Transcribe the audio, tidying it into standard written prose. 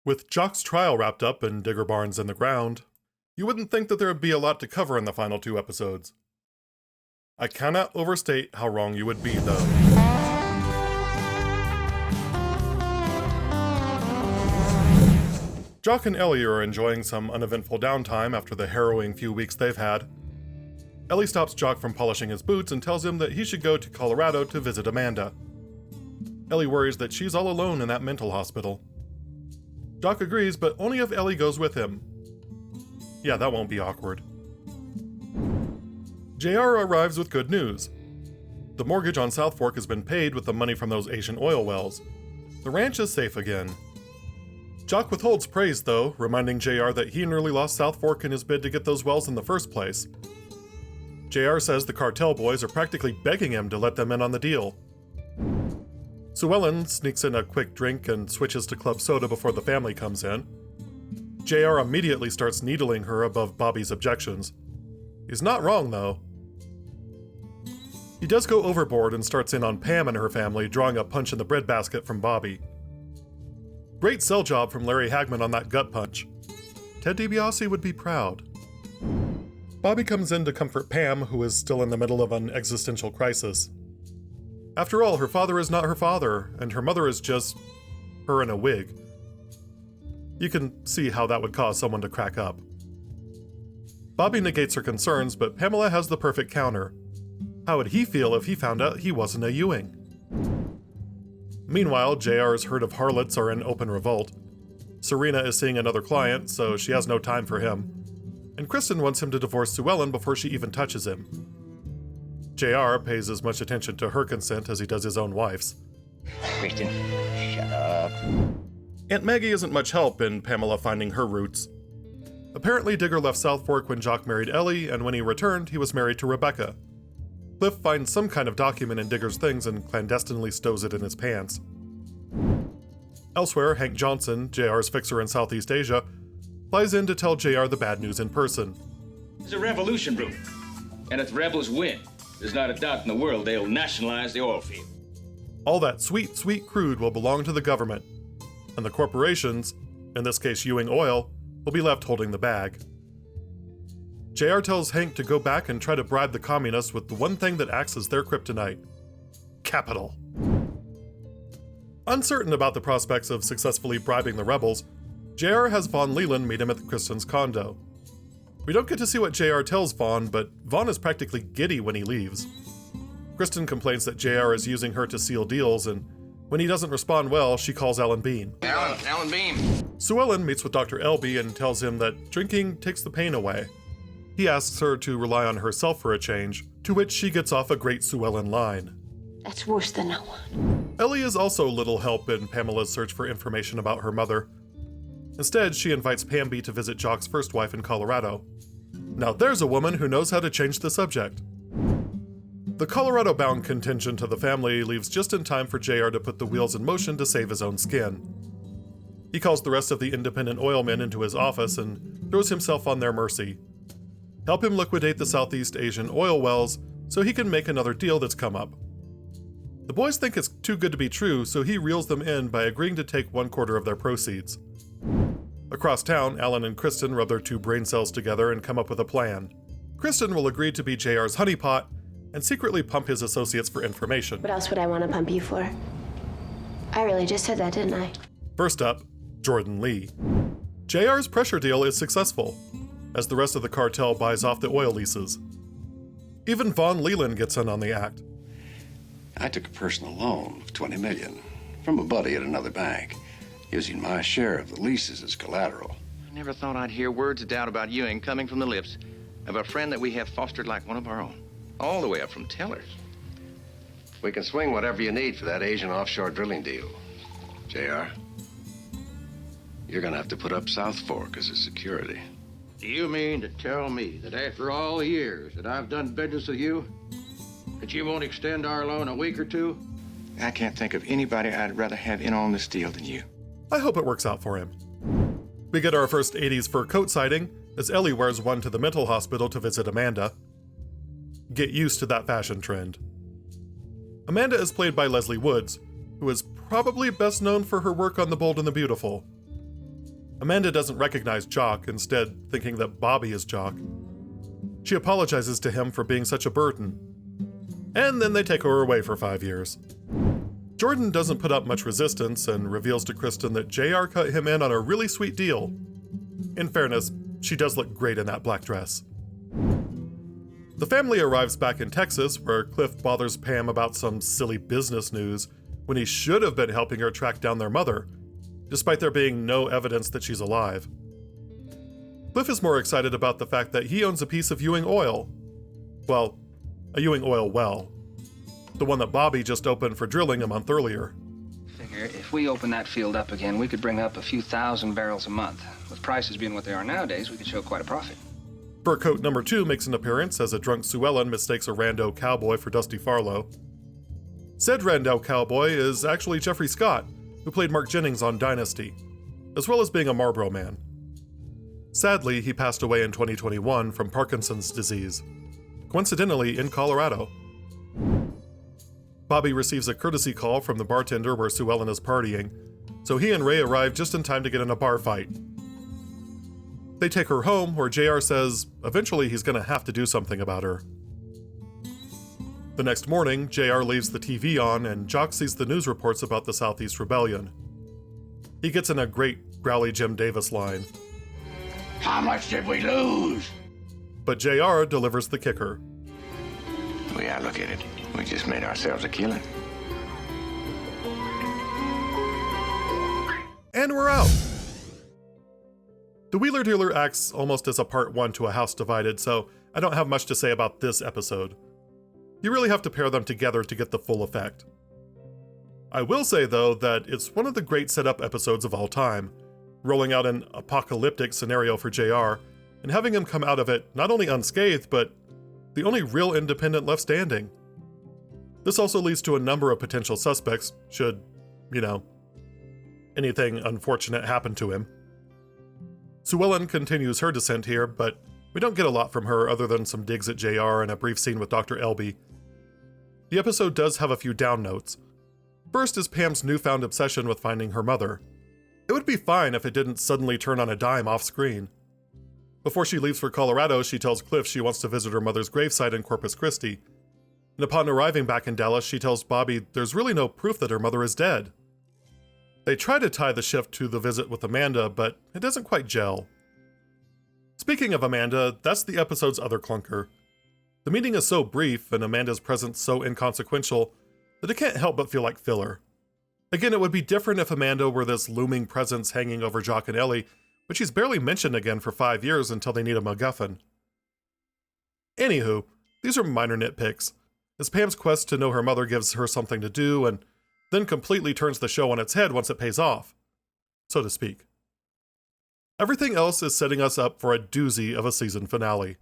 With Jock's trial wrapped up and Digger Barnes in the ground, you wouldn't think that there would be a lot to cover in the final 2 episodes. I cannot overstate how wrong you would be, though. Jock and Ellie are enjoying some uneventful downtime after the harrowing few weeks they've had. Ellie stops Jock from polishing his boots and tells him that he should go to Colorado to visit Amanda. Ellie worries that she's all alone in that mental hospital. Jock agrees, but only if Ellie goes with him. Yeah, that won't be awkward. JR arrives with good news. The mortgage on South Fork has been paid with the money from those Asian oil wells. The ranch is safe again. Jock withholds praise, though, reminding JR that he nearly lost South Fork in his bid to get those wells in the first place. JR says the cartel boys are practically begging him to let them in on the deal. Llewellyn sneaks in a quick drink and switches to club soda before the family comes in. JR immediately starts needling her above Bobby's objections. He's not wrong, though. He does go overboard and starts in on Pam and her family, drawing a punch in the breadbasket from Bobby. Great sell job from Larry Hagman on that gut punch. Ted DiBiase would be proud. Bobby comes in to comfort Pam, who is still in the middle of an existential crisis. After all, her father is not her father, and her mother is just her in a wig. You can see how that would cause someone to crack up. Bobby negates her concerns, but Pamela has the perfect counter. How would he feel if he found out he wasn't a Ewing? Meanwhile, JR's herd of harlots are in open revolt. Serena is seeing another client, so she has no time for him. And Kristen wants him to divorce Llewellyn before she even touches him. JR pays as much attention to her consent as he does his own wife's. Kristen, shut up. Aunt Maggie isn't much help in Pamela finding her roots. Apparently Digger left South Fork when Jock married Ellie, and when he returned, he was married to Rebecca. Cliff finds some kind of document in Digger's things and clandestinely stows it in his pants. Elsewhere, Hank Johnson, JR's fixer in Southeast Asia, flies in to tell JR the bad news in person. There's a revolution brewing, and if the rebels win, there's not a doubt in the world they'll nationalize the oil field. All that sweet, sweet crude will belong to the government, and the corporations, in this case Ewing Oil, will be left holding the bag. JR tells Hank to go back and try to bribe the communists with the one thing that acts as their kryptonite: capital. Uncertain about the prospects of successfully bribing the rebels, JR has Vaughn Leland meet him at Kristen's condo. We don't get to see what JR tells Vaughn, but Vaughn is practically giddy when he leaves. Kristen complains that JR is using her to seal deals, and when he doesn't respond well, she calls Alan Bean. Alan Bean. Llewellyn meets with Dr. Elby and tells him that drinking takes the pain away. He asks her to rely on herself for a change, to which she gets off a great Llewellyn line. That's worse than no one. Ellie is also little help in Pamela's search for information about her mother. Instead, she invites Pamby to visit Jock's first wife in Colorado. Now there's a woman who knows how to change the subject. The Colorado-bound contingent of the family leaves just in time for JR to put the wheels in motion to save his own skin. He calls the rest of the independent oil men into his office and throws himself on their mercy. Help him liquidate the Southeast Asian oil wells so he can make another deal that's come up. The boys think it's too good to be true, so he reels them in by agreeing to take 1/4 of their proceeds. Across town, Alan and Kristen rub their 2 brain cells together and come up with a plan. Kristen will agree to be JR's honeypot and secretly pump his associates for information. What else would I want to pump you for? I really just said that, didn't I? First up, Jordan Lee. JR's pressure deal is successful, as the rest of the cartel buys off the oil leases. Even Vaughn Leland gets in on the act. I took a personal loan of $20 million from a buddy at another bank, using my share of the leases as collateral. I never thought I'd hear words of doubt about Ewing coming from the lips of a friend that we have fostered like one of our own, all the way up from Tellers. We can swing whatever you need for that Asian offshore drilling deal. JR, you're gonna have to put up South Fork as a security. Do you mean to tell me that after all the years that I've done business with you, that you won't extend our loan a week or two? I can't think of anybody I'd rather have in on this deal than you. I hope it works out for him. We get our first 80s fur coat sighting, as Ellie wears one to the mental hospital to visit Amanda. Get used to that fashion trend. Amanda is played by Lesley Woods, who is probably best known for her work on The Bold and the Beautiful. Amanda doesn't recognize Jock, instead thinking that Bobby is Jock. She apologizes to him for being such a burden. And then they take her away for 5 years. Jordan doesn't put up much resistance and reveals to Kristen that JR cut him in on a really sweet deal. In fairness, she does look great in that black dress. The family arrives back in Texas, where Cliff bothers Pam about some silly business news when he should have been helping her track down their mother, despite there being no evidence that she's alive. Cliff is more excited about the fact that he owns a piece of Ewing oil. Well, a Ewing oil well. The one that Bobby just opened for drilling a month earlier. Figure if we open that field up again, we could bring up a few thousand barrels a month. With prices being what they are nowadays, we could show quite a profit. Fur coat number 2 makes an appearance as a drunk Sue Ellen mistakes a rando cowboy for Dusty Farlow. Said rando cowboy is actually Jeffrey Scott, who played Mark Jennings on Dynasty, as well as being a Marlboro man. Sadly, he passed away in 2021 from Parkinson's disease, coincidentally in Colorado. Bobby receives a courtesy call from the bartender where Sue Ellen is partying, so he and Ray arrive just in time to get in a bar fight. They take her home, where JR says eventually he's going to have to do something about her. The next morning, JR leaves the TV on and Jock sees the news reports about the Southeast Rebellion. He gets in a great growly Jim Davis line. How much did we lose? But JR delivers the kicker. The way I look at it, we just made ourselves a killing. And we're out! The Wheeler Dealer acts almost as a part 1 to A House Divided, so I don't have much to say about this episode. You really have to pair them together to get the full effect. I will say, though, that it's one of the great setup episodes of all time, rolling out an apocalyptic scenario for JR, and having him come out of it not only unscathed, but the only real independent left standing. This also leads to a number of potential suspects, should, anything unfortunate happen to him. Sue Ellen continues her descent here, but we don't get a lot from her other than some digs at JR and a brief scene with Dr. Elby. The episode does have a few down notes. First is Pam's newfound obsession with finding her mother. It would be fine if it didn't suddenly turn on a dime off-screen. Before she leaves for Colorado, she tells Cliff she wants to visit her mother's gravesite in Corpus Christi. And upon arriving back in Dallas, she tells Bobby there's really no proof that her mother is dead. They try to tie the shift to the visit with Amanda, but it doesn't quite gel. Speaking of Amanda, that's the episode's other clunker. The meeting is so brief and Amanda's presence so inconsequential that it can't help but feel like filler. Again, it would be different if Amanda were this looming presence hanging over Jock and Ellie, but she's barely mentioned again for 5 years until they need a MacGuffin. Anywho, these are minor nitpicks, as Pam's quest to know her mother gives her something to do and then completely turns the show on its head once it pays off, so to speak. Everything else is setting us up for a doozy of a season finale.